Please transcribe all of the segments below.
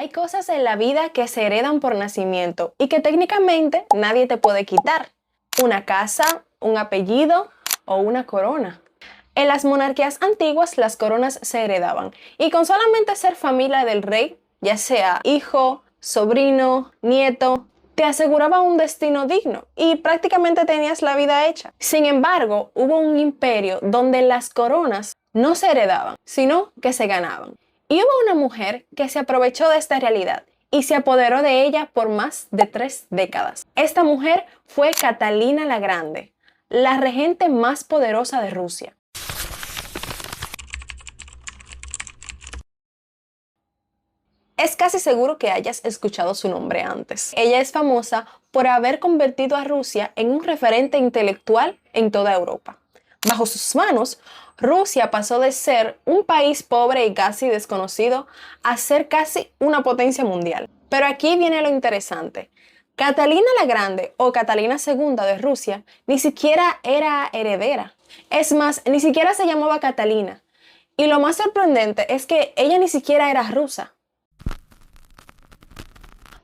Hay cosas en la vida que se heredan por nacimiento y que técnicamente nadie te puede quitar. Una casa, un apellido o una corona. En las monarquías antiguas las coronas se heredaban y con solamente ser familia del rey, ya sea hijo, sobrino, nieto, te aseguraba un destino digno y prácticamente tenías la vida hecha. Sin embargo, hubo un imperio donde las coronas no se heredaban, sino que se ganaban. Y hubo una mujer que se aprovechó de esta realidad y se apoderó de ella por más de 3 décadas. Esta mujer fue Catalina la Grande, la regente más poderosa de Rusia. Es casi seguro que hayas escuchado su nombre antes. Ella es famosa por haber convertido a Rusia en un referente intelectual en toda Europa. Bajo sus manos, Rusia pasó de ser un país pobre y casi desconocido a ser casi una potencia mundial. Pero aquí viene lo interesante. Catalina la Grande o Catalina II de Rusia ni siquiera era heredera. Es más, ni siquiera se llamaba Catalina. Y lo más sorprendente es que ella ni siquiera era rusa.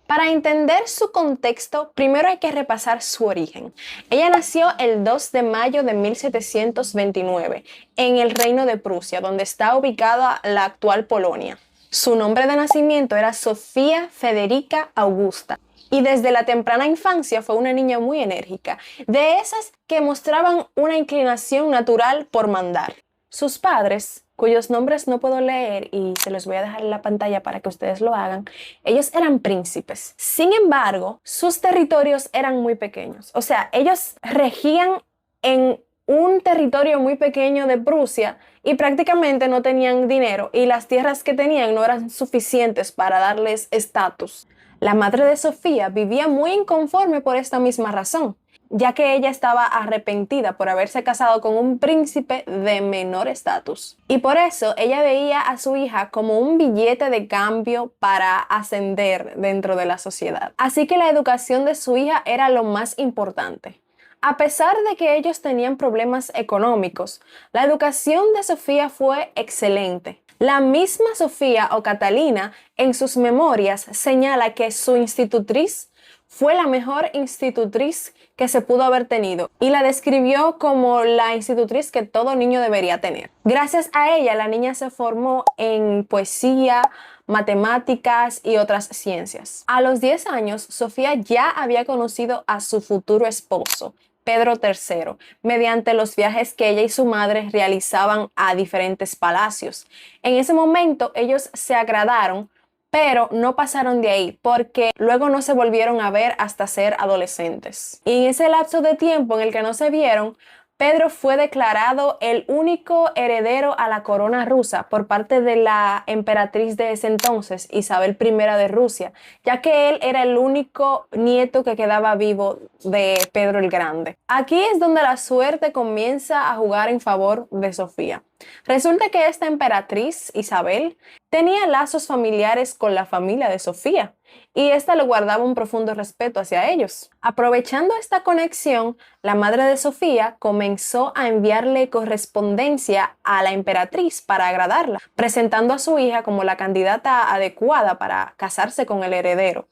Para entender su contexto, primero hay que repasar su origen. Ella nació el 2 de mayo de 1729 en el Reino de Prusia, donde está ubicada la actual Polonia. Su nombre de nacimiento era Sofía Federica Augusta y desde la temprana infancia fue una niña muy enérgica, de esas que mostraban una inclinación natural por mandar. Sus padres, cuyos nombres no puedo leer y se los voy a dejar en la pantalla para que ustedes lo hagan, ellos eran príncipes. Sin embargo, sus territorios eran muy pequeños. O sea, ellos regían en un territorio muy pequeño de Prusia y prácticamente no tenían dinero y las tierras que tenían no eran suficientes para darles estatus. La madre de Sofía vivía muy inconforme por esta misma razón, ya que ella estaba arrepentida por haberse casado con un príncipe de menor estatus. Y por eso ella veía a su hija como un billete de cambio para ascender dentro de la sociedad. Así que la educación de su hija era lo más importante. A pesar de que ellos tenían problemas económicos, la educación de Sofía fue excelente. La misma Sofía o Catalina en sus memorias señala que su institutriz fue la mejor institutriz que se pudo haber tenido y la describió como la institutriz que todo niño debería tener. Gracias a ella, la niña se formó en poesía, matemáticas y otras ciencias. A los 10 años, Sofía ya había conocido a su futuro esposo, Pedro III, mediante los viajes que ella y su madre realizaban a diferentes palacios. En ese momento, ellos se agradaron, pero no pasaron de ahí porque luego no se volvieron a ver hasta ser adolescentes. Y en ese lapso de tiempo en el que no se vieron, Pedro fue declarado el único heredero a la corona rusa por parte de la emperatriz de ese entonces, Isabel I de Rusia, ya que él era el único nieto que quedaba vivo de Pedro el Grande. Aquí es donde la suerte comienza a jugar en favor de Sofía. Resulta que esta emperatriz, Isabel, tenía lazos familiares con la familia de Sofía y ésta le guardaba un profundo respeto hacia ellos. Aprovechando esta conexión, la madre de Sofía comenzó a enviarle correspondencia a la emperatriz para agradarla, presentando a su hija como la candidata adecuada para casarse con el heredero.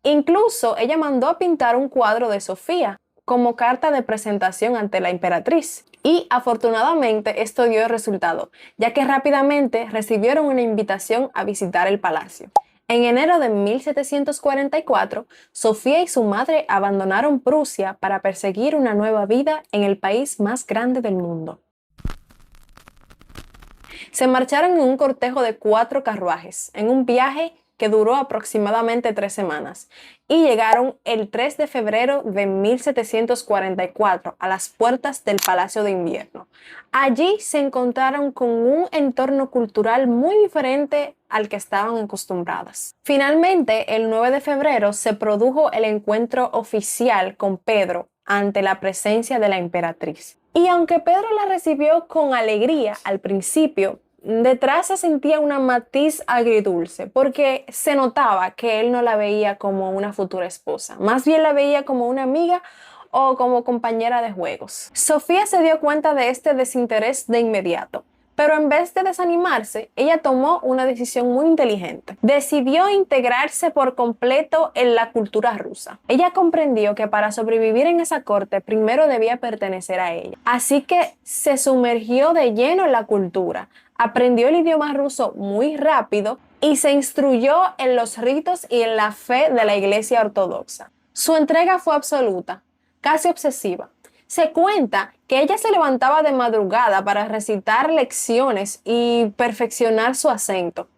Incluso ella mandó a pintar un cuadro de Sofía como carta de presentación ante la emperatriz. Y afortunadamente esto dio resultado, ya que rápidamente recibieron una invitación a visitar el palacio. En enero de 1744, Sofía y su madre abandonaron Prusia para perseguir una nueva vida en el país más grande del mundo. Se marcharon en un cortejo de 4 carruajes, en un viaje que duró aproximadamente 3 semanas, y llegaron el 3 de febrero de 1744 a las puertas del Palacio de Invierno. Allí se encontraron con un entorno cultural muy diferente al que estaban acostumbradas. Finalmente, el 9 de febrero se produjo el encuentro oficial con Pedro ante la presencia de la emperatriz. Y aunque Pedro la recibió con alegría al principio, detrás se sentía una matiz agridulce porque se notaba que él no la veía como una futura esposa, más bien la veía como una amiga o como compañera de juegos. Sofía se dio cuenta de este desinterés de inmediato, Pero en vez de desanimarse, ella tomó una decisión muy inteligente. Decidió integrarse por completo en la cultura rusa. Ella comprendió que para sobrevivir en esa corte primero debía pertenecer a ella. Así que se sumergió de lleno en la cultura, aprendió el idioma ruso muy rápido y se instruyó en los ritos y en la fe de la Iglesia Ortodoxa. Su entrega fue absoluta, casi obsesiva. Se cuenta que ella se levantaba de madrugada para recitar lecciones y perfeccionar su acento.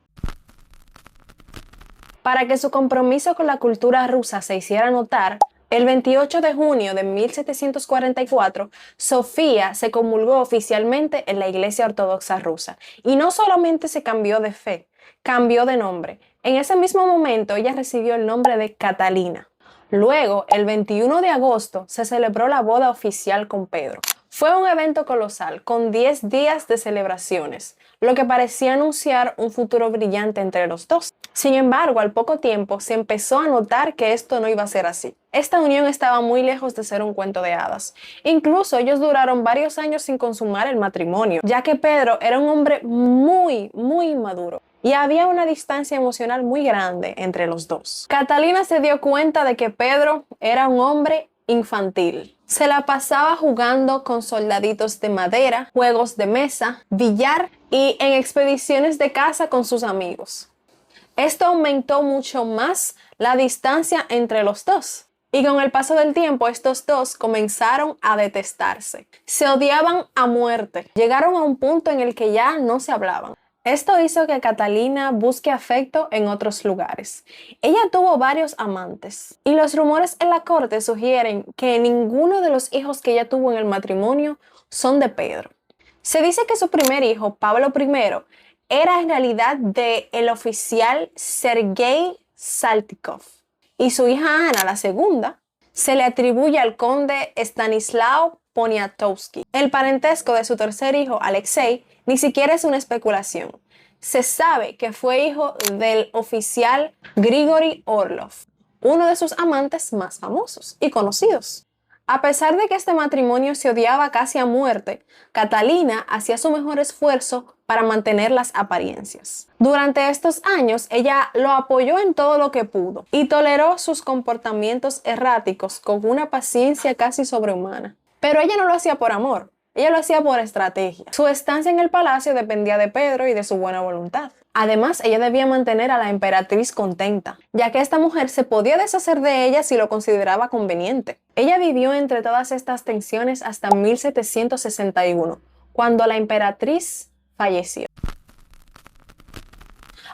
Para que su compromiso con la cultura rusa se hiciera notar, el 28 de junio de 1744, Sofía se comulgó oficialmente en la Iglesia Ortodoxa rusa. Y no solamente se cambió de fe, cambió de nombre. En ese mismo momento ella recibió el nombre de Catalina. Luego, el 21 de agosto, se celebró la boda oficial con Pedro. Fue un evento colosal, con 10 días de celebraciones, lo que parecía anunciar un futuro brillante entre los dos. Sin embargo, al poco tiempo se empezó a notar que esto no iba a ser así. Esta unión estaba muy lejos de ser un cuento de hadas. Incluso ellos duraron varios años sin consumar el matrimonio, ya que Pedro era un hombre muy inmaduro. Y había una distancia emocional muy grande entre los dos. Catalina se dio cuenta de que Pedro era un hombre infantil. Se la pasaba jugando con soldaditos de madera, juegos de mesa, billar y en expediciones de caza con sus amigos. Esto aumentó mucho más la distancia entre los dos. Y con el paso del tiempo, estos dos comenzaron a detestarse. Se odiaban a muerte. Llegaron a un punto en el que ya no se hablaban. Esto hizo que Catalina busque afecto en otros lugares. Ella tuvo varios amantes y los rumores en la corte sugieren que ninguno de los hijos que ella tuvo en el matrimonio son de Pedro. Se dice que su primer hijo, Pablo I, era en realidad del oficial Sergei Saltykov y su hija Ana, la segunda, se le atribuye al conde Stanislao Poniatowski. El parentesco de su tercer hijo, Alexei, ni siquiera es una especulación. Se sabe que fue hijo del oficial Grigori Orlov, uno de sus amantes más famosos y conocidos. A pesar de que este matrimonio se odiaba casi a muerte, Catalina hacía su mejor esfuerzo para mantener las apariencias. Durante estos años, ella lo apoyó en todo lo que pudo y toleró sus comportamientos erráticos con una paciencia casi sobrehumana. Pero ella no lo hacía por amor. Ella lo hacía por estrategia. Su estancia en el palacio dependía de Pedro y de su buena voluntad. Además, ella debía mantener a la emperatriz contenta, ya que esta mujer se podía deshacer de ella si lo consideraba conveniente. Ella vivió entre todas estas tensiones hasta 1761, cuando la emperatriz falleció.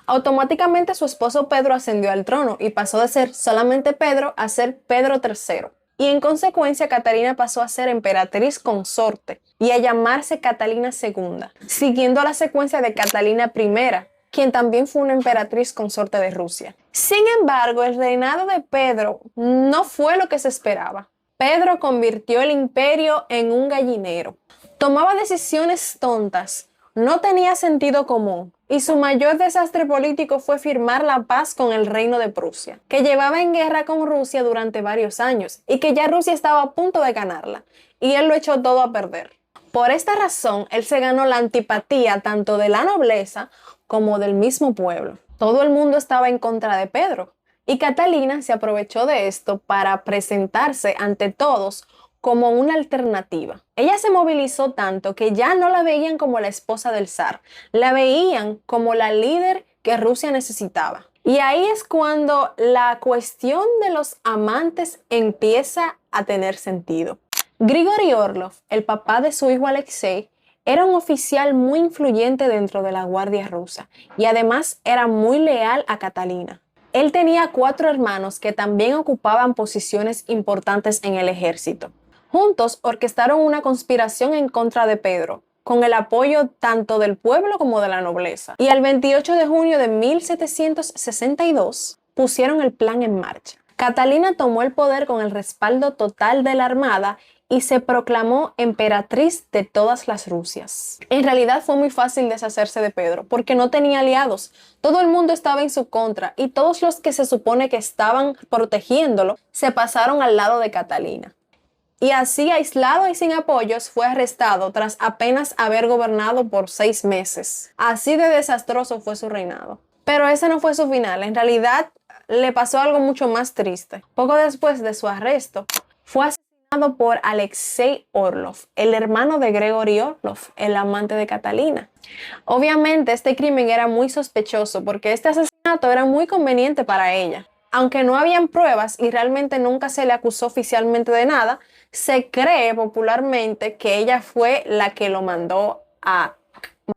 Automáticamente su esposo Pedro ascendió al trono y pasó de ser solamente Pedro a ser Pedro III. Y en consecuencia Catalina pasó a ser emperatriz consorte y a llamarse Catalina II, siguiendo la secuencia de Catalina I, quien también fue una emperatriz consorte de Rusia. Sin embargo, el reinado de Pedro no fue lo que se esperaba. Pedro convirtió el imperio en un gallinero. Tomaba decisiones tontas, no tenía sentido común, y su mayor desastre político fue firmar la paz con el Reino de Prusia, que llevaba en guerra con Rusia durante varios años y que ya Rusia estaba a punto de ganarla, y él lo echó todo a perder. Por esta razón, él se ganó la antipatía tanto de la nobleza como del mismo pueblo. Todo el mundo estaba en contra de Pedro, y Catalina se aprovechó de esto para presentarse ante todos como una alternativa. Ella se movilizó tanto que ya no la veían como la esposa del zar, la veían como la líder que Rusia necesitaba. Y ahí es cuando la cuestión de los amantes empieza a tener sentido. Grigori Orlov, el papá de su hijo Alexei, era un oficial muy influyente dentro de la Guardia Rusa y además era muy leal a Catalina. Él tenía 4 hermanos que también ocupaban posiciones importantes en el ejército. Juntos orquestaron una conspiración en contra de Pedro, con el apoyo tanto del pueblo como de la nobleza. Y el 28 de junio de 1762 pusieron el plan en marcha. Catalina tomó el poder con el respaldo total de la armada y se proclamó emperatriz de todas las Rusias. En realidad fue muy fácil deshacerse de Pedro, porque no tenía aliados. Todo el mundo estaba en su contra y todos los que se supone que estaban protegiéndolo se pasaron al lado de Catalina. y así, aislado y sin apoyos, fue arrestado tras apenas haber gobernado por 6 meses. Así de desastroso fue su reinado. Pero ese no fue su final. En realidad, le pasó algo mucho más triste. Poco después de su arresto, fue asesinado por Alexei Orlov, el hermano de Gregory Orlov, el amante de Catalina. Obviamente, este crimen era muy sospechoso porque este asesinato era muy conveniente para ella. Aunque no habían pruebas y realmente nunca se le acusó oficialmente de nada, se cree popularmente que ella fue la que lo mandó a matar.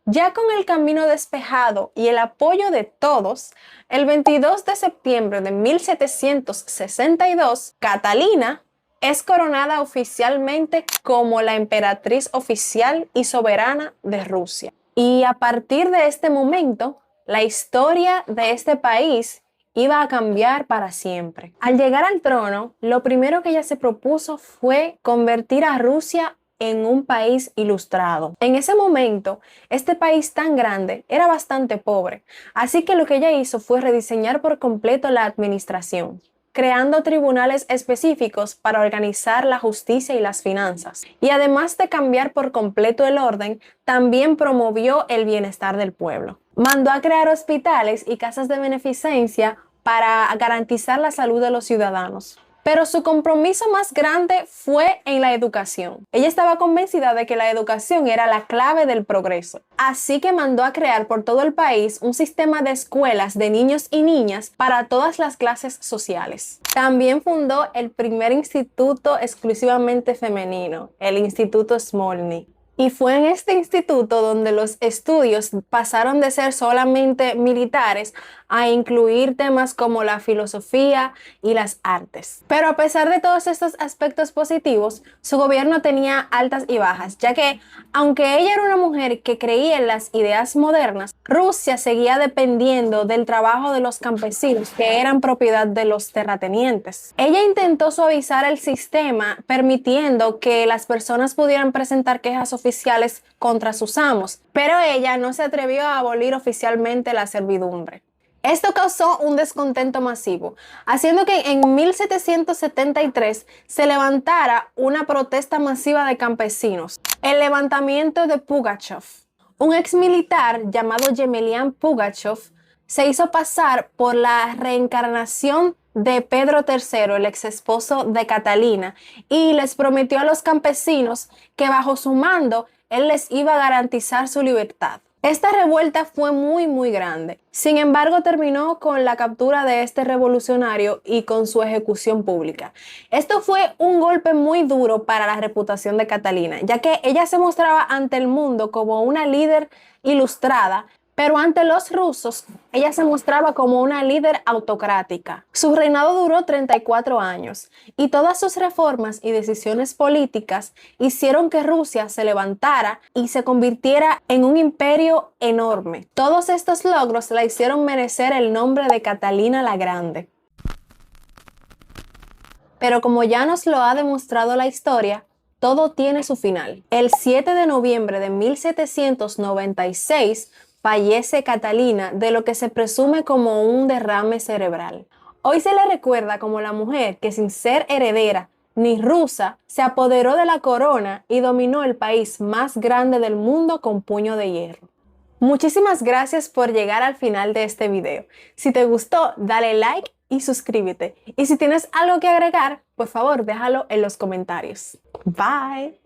Ya con el camino despejado y el apoyo de todos, el 22 de septiembre de 1762, Catalina es coronada oficialmente como la emperatriz oficial y soberana de Rusia. Y a partir de este momento, la historia de este país iba a cambiar para siempre. Al llegar al trono, lo primero que ella se propuso fue convertir a Rusia en un país ilustrado. En ese momento, este país tan grande era bastante pobre, así que lo que ella hizo fue rediseñar por completo la administración, creando tribunales específicos para organizar la justicia y las finanzas. Y además de cambiar por completo el orden, también promovió el bienestar del pueblo. Mandó a crear hospitales y casas de beneficencia para garantizar la salud de los ciudadanos. Pero su compromiso más grande fue en la educación. Ella estaba convencida de que la educación era la clave del progreso. Así que mandó a crear por todo el país un sistema de escuelas de niños y niñas para todas las clases sociales. También fundó el primer instituto exclusivamente femenino, el Instituto Smolny. Y fue en este instituto donde los estudios pasaron de ser solamente militares a incluir temas como la filosofía y las artes. Pero a pesar de todos estos aspectos positivos, su gobierno tenía altas y bajas, ya que, aunque ella era una mujer que creía en las ideas modernas, Rusia seguía dependiendo del trabajo de los campesinos, que eran propiedad de los terratenientes. Ella intentó suavizar el sistema, permitiendo que las personas pudieran presentar quejas oficiales contra sus amos, pero ella no se atrevió a abolir oficialmente la servidumbre. Esto causó un descontento masivo, haciendo que en 1773 se levantara una protesta masiva de campesinos, el levantamiento de Pugachev. Un ex militar llamado Yemelian Pugachev se hizo pasar por la reencarnación de Pedro III, el ex esposo de Catalina, y les prometió a los campesinos que bajo su mando él les iba a garantizar su libertad. Esta revuelta fue muy grande. Sin embargo, terminó con la captura de este revolucionario y con su ejecución pública. Esto fue un golpe muy duro para la reputación de Catalina, ya que ella se mostraba ante el mundo como una líder ilustrada, pero ante los rusos, ella se mostraba como una líder autocrática. Su reinado duró 34 años y todas sus reformas y decisiones políticas hicieron que Rusia se levantara y se convirtiera en un imperio enorme. Todos estos logros la hicieron merecer el nombre de Catalina la Grande. Pero como ya nos lo ha demostrado la historia, todo tiene su final. El 7 de noviembre de 1796, fallece Catalina de lo que se presume como un derrame cerebral. Hoy se le recuerda como la mujer que, sin ser heredera ni rusa, se apoderó de la corona y dominó el país más grande del mundo con puño de hierro. Muchísimas gracias por llegar al final de este video. Si te gustó, dale like y suscríbete. Y si tienes algo que agregar, por favor déjalo en los comentarios. Bye.